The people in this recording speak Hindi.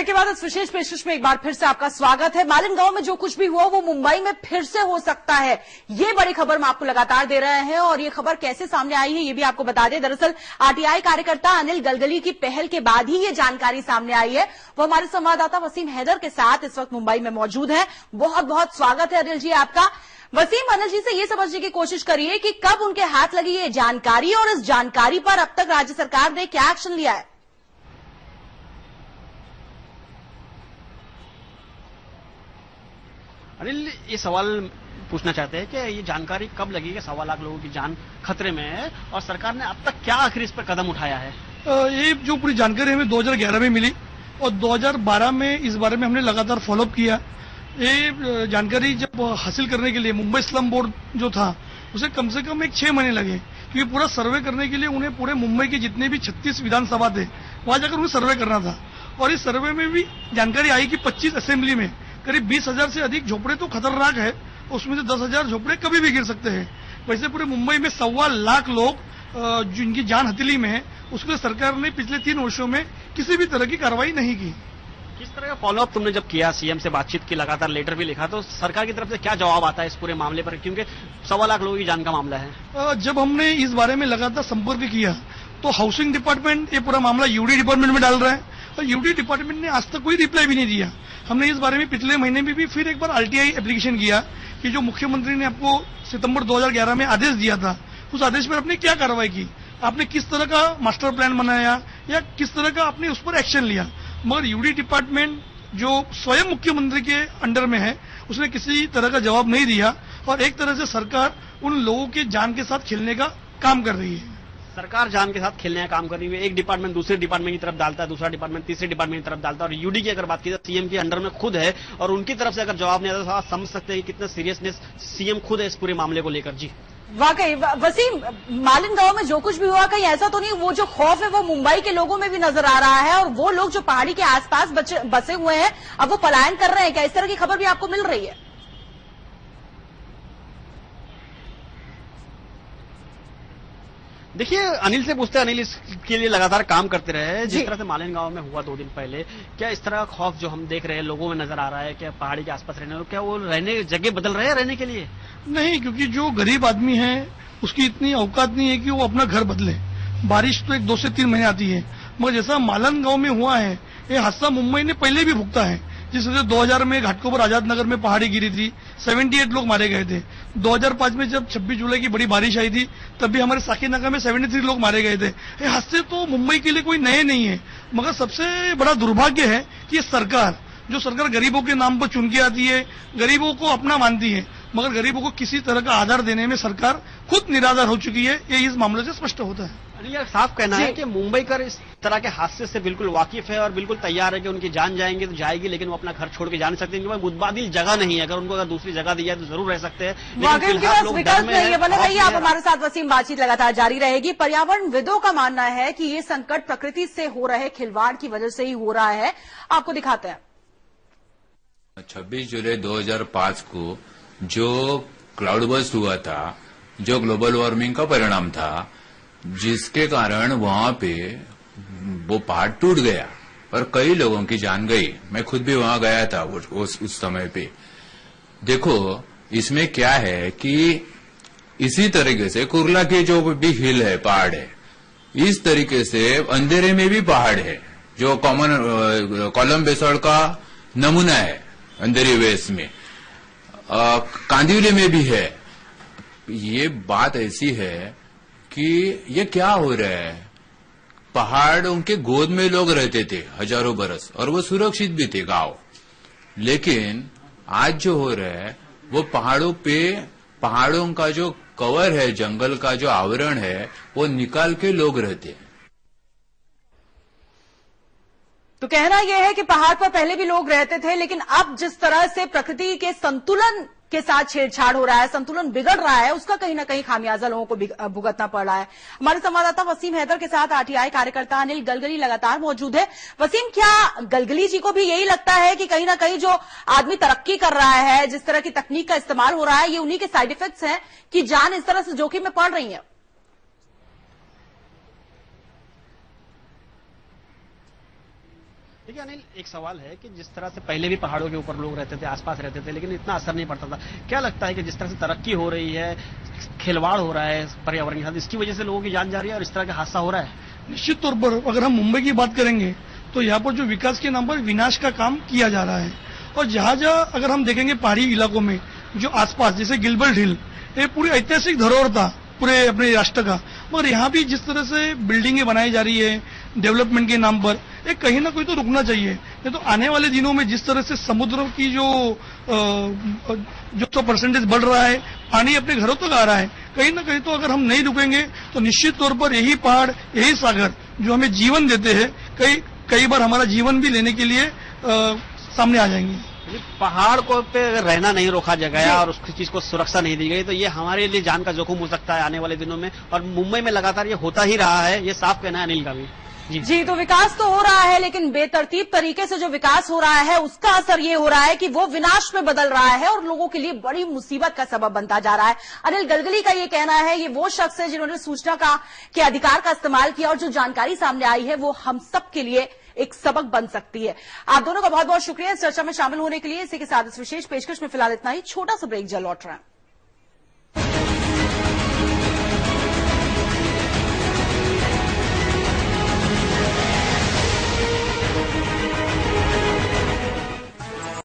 ब्रेक के बाद इस विशेष पेशकश में एक बार फिर से आपका स्वागत है। मालिनगांव में जो कुछ भी हुआ वो मुंबई में फिर से हो सकता है, ये बड़ी खबर हम आपको लगातार दे रहे हैं और ये खबर कैसे सामने आई है ये भी आपको बता दें। दरअसल आरटीआई कार्यकर्ता अनिल गलगली की पहल के बाद ही ये जानकारी सामने आई है। वो हमारे संवाददाता वसीम हैदर के साथ इस वक्त मुंबई में मौजूद है। बहुत बहुत स्वागत है अनिल जी आपका। वसीम, अनिल जी से ये समझने की कोशिश करिए कि कब उनके हाथ लगी ये जानकारी और इस जानकारी पर अब तक राज्य सरकार ने क्या एक्शन लिया है। अनिल, ये सवाल पूछना चाहते हैं कि ये जानकारी कब लगी कि 1.25 लाख लोगों की जान खतरे में है और सरकार ने अब तक क्या आखिर इस पर कदम उठाया है? ये जो पूरी जानकारी हमें 2011 में मिली और 2012 में इस बारे में हमने लगातार फॉलोअप किया। ये जानकारी जब हासिल करने के लिए मुंबई स्लम बोर्ड जो था उसे कम से कम 6 महीने लगे, क्योंकि पूरा सर्वे करने के लिए उन्हें पूरे मुंबई के जितने भी 36 विधानसभा थे वहां जाकर उन्हें सर्वे करना था। और इस सर्वे में भी जानकारी आई कि 25 असेंबली में करीब 20,000 से अधिक झोपड़े तो खतरनाक है, उसमें से 10,000 झोपड़े कभी भी गिर सकते हैं। वैसे पूरे मुंबई में 1.25 लाख लोग जिनकी जान हथेली में है, उसके लिए सरकार ने पिछले 3 वर्षों में किसी भी तरह की कार्रवाई नहीं की। किस तरह का फॉलोअप तुमने जब किया, सीएम से बातचीत की, लगातार लेटर भी लिखा, तो सरकार की तरफ से क्या जवाब आता है इस पूरे मामले पर, क्योंकि 1.25 लाख लोगों की जान का मामला है? जब हमने इस बारे में लगातार संपर्क किया तो हाउसिंग डिपार्टमेंट ये पूरा मामला यूडी डिपार्टमेंट में डाल रहा है और यूडी डिपार्टमेंट ने आज तक कोई रिप्लाई भी नहीं दिया। हमने इस बारे में पिछले महीने में भी फिर एक बार आरटीआई एप्लीकेशन किया कि जो मुख्यमंत्री ने आपको सितंबर 2011 में आदेश दिया था, उस आदेश पर आपने क्या कार्रवाई की, आपने किस तरह का मास्टर प्लान बनाया या किस तरह का आपने उस पर एक्शन लिया। मगर यूडी डिपार्टमेंट जो स्वयं मुख्यमंत्री के अंडर में है उसने किसी तरह का जवाब नहीं दिया और एक तरह से सरकार उन लोगों के जान के साथ खेलने का काम कर रही है। सरकार जान के साथ खेलने का काम कर रही है, एक डिपार्टमेंट दूसरे डिपार्टमेंट की तरफ डालता है, दूसरा डिपार्टमेंट तीसरे डिपार्टमेंट की तरफ डालता है। और यूडी की अगर बात की जाए, सीएम के अंडर में खुद है और उनकी तरफ से अगर जवाब नहीं आता तो आप समझ सकते हैं कि कितना सीरियसनेस सीएम खुद है इस पूरे मामले को लेकर। जी वाकई वसीम, मालिनगांव में जो कुछ भी हुआ कहीं ऐसा तो नहीं वो जो खौफ है वो मुंबई के लोगों में भी नजर आ रहा है और वो लोग जो पहाड़ी के आसपास बसे हुए हैं अब वो पलायन कर रहे हैं, क्या इस तरह की खबर भी आपको मिल रही है? देखिए, अनिल से पूछते हैं, अनिल इसके लिए लगातार काम करते रहे। जिस तरह से मालिनगांव में हुआ 2 दिन पहले, क्या इस तरह का खौफ जो हम देख रहे हैं लोगों में नजर आ रहा है कि पहाड़ी के आसपास रहने लोग, क्या वो रहने जगह बदल रहे हैं रहने के लिए? नहीं, क्योंकि जो गरीब आदमी है उसकी इतनी औकात नहीं है कि वो अपना घर बदले। बारिश तो 2 से 3 महीने आती है, मगर जैसा मालिनगांव में हुआ है ये हादसा मुंबई ने पहले भी भुगता है। जिस वजह से 2000 में घाटकोपर आजाद नगर में पहाड़ी गिरी थी, 78 लोग मारे गए थे। 2005 में जब 26 जुलाई की बड़ी बारिश आई थी तब भी हमारे साकीनगर में 73 लोग मारे गए थे। ये हादसे तो मुंबई के लिए कोई नए नहीं है, मगर सबसे बड़ा दुर्भाग्य है कि जो सरकार गरीबों के नाम पर चुन के आती है, गरीबों को अपना मानती है, मगर गरीबों को किसी तरह का आधार देने में सरकार खुद निराधार हो चुकी है, ये इस मामले से स्पष्ट होता है। अनिल, साफ कहना है कि मुंबई कर इस तरह के हादसे से बिल्कुल वाकिफ है और बिल्कुल तैयार है कि उनकी जान जाएंगे तो जाएगी, लेकिन वो अपना घर छोड़ के जा नहीं सकते क्योंकि मुतबादिल जगह नहीं है। अगर उनको दूसरी जगह दी जाए तो जरूर रह सकते हैं, लेकिन फिलहाल लोग डर में हैं। बने रहिए आप हमारे साथ वसीम, बातचीत लगातार जारी रहेगी। पर्यावरणविदों का मानना है कि ये संकट प्रकृति से हो रहे खिलवाड़ की वजह से ही हो रहा है। आपको दिखाते हैं। 26 जुलाई 2005 को जो क्लाउड बर्स्ट हुआ था, जो ग्लोबल वार्मिंग का परिणाम था, जिसके कारण वहां पे वो पहाड़ टूट गया और कई लोगों की जान गई। मैं खुद भी वहां गया था उस समय पे। देखो, इसमें क्या है कि इसी तरीके से कुर्ला के जो भी हिल है, पहाड़ है, इस तरीके से अंधेरे में भी पहाड़ है जो कॉलम बेसॉल्ट का नमूना है अंधेरी वेस्ट में, कांदिवली में भी है। ये बात ऐसी है कि ये क्या हो रहा है, पहाड़ उनके गोद में लोग रहते थे हजारों बरस और वो सुरक्षित भी थे गांव, लेकिन आज जो हो रहा है वो पहाड़ों का जो कवर है, जंगल का जो आवरण है, वो निकाल के लोग रहते हैं। तो कहना यह है कि पहाड़ पर पहले भी लोग रहते थे, लेकिन अब जिस तरह से प्रकृति के संतुलन के साथ छेड़छाड़ हो रहा है, संतुलन बिगड़ रहा है, उसका कहीं ना कहीं खामियाजा लोगों को भुगतना पड़ रहा है। हमारे संवाददाता वसीम हैदर के साथ आरटीआई कार्यकर्ता अनिल गलगली लगातार मौजूद है। वसीम, क्या गलगली जी को भी यही लगता है कि कहीं ना कहीं जो आदमी तरक्की कर रहा है, जिस तरह की तकनीक का इस्तेमाल हो रहा है, ये उन्हीं के साइड इफेक्ट्स हैं कि जान इस तरह से जोखिम में पड़ रही है? देखिए अनिल, एक सवाल है कि जिस तरह से पहले भी पहाड़ों के ऊपर लोग रहते थे, आसपास रहते थे, लेकिन इतना असर नहीं पड़ता था। क्या लगता है कि जिस तरह से तरक्की हो रही है, खिलवाड़ हो रहा है पर्यावरण के साथ, इसकी वजह से लोगों की जान जा रही है और इस तरह का हादसा हो रहा है? निश्चित तौर पर अगर हम मुंबई की बात करेंगे तो यहाँ पर जो विकास के नाम पर विनाश का काम किया जा रहा है। और जहाँ जहाँ अगर हम देखेंगे पहाड़ी इलाकों में जो आसपास, जैसे गिलबर्ट हिल, ये पूरी ऐतिहासिक धरोहर था पूरे अपने राष्ट्र का, मगर यहाँ भी जिस तरह से बिल्डिंगें बनाई जा रही है डेवलपमेंट के नाम पर, एक कहीं ना कहीं तो रुकना चाहिए। नहीं तो आने वाले दिनों में जिस तरह से समुद्र की जो परसेंटेज बढ़ रहा है, पानी अपने घरों तक आ रहा है, कहीं ना कहीं तो अगर हम नहीं रुकेंगे तो निश्चित तौर पर यही पहाड़, यही सागर जो हमें जीवन देते हैं, कई बार हमारा जीवन भी लेने के लिए सामने आ जाएंगे। पहाड़ को पे अगर रहना नहीं रोका गया और उसकी चीज को सुरक्षा नहीं दी गई तो ये हमारे लिए जान का जोखिम हो सकता है आने वाले दिनों में। और मुंबई में लगातार ये होता ही रहा है, ये साफ कहना है अनिल का भी। जी, तो विकास तो हो रहा है, लेकिन बेतरतीब तरीके से जो विकास हो रहा है उसका असर ये हो रहा है कि वो विनाश में बदल रहा है और लोगों के लिए बड़ी मुसीबत का सबब बनता जा रहा है। अनिल गलगली का ये कहना है, ये वो शख्स है जिन्होंने सूचना के अधिकार का इस्तेमाल किया और जो जानकारी सामने आई है वो हम सब के लिए एक सबक बन सकती है। आप दोनों का बहुत बहुत शुक्रिया इस चर्चा में शामिल होने के लिए। इसी के साथ इस विशेष पेशकश में फिलहाल इतना ही। छोटा सा ब्रेक, जल्द लौट रहे हैं।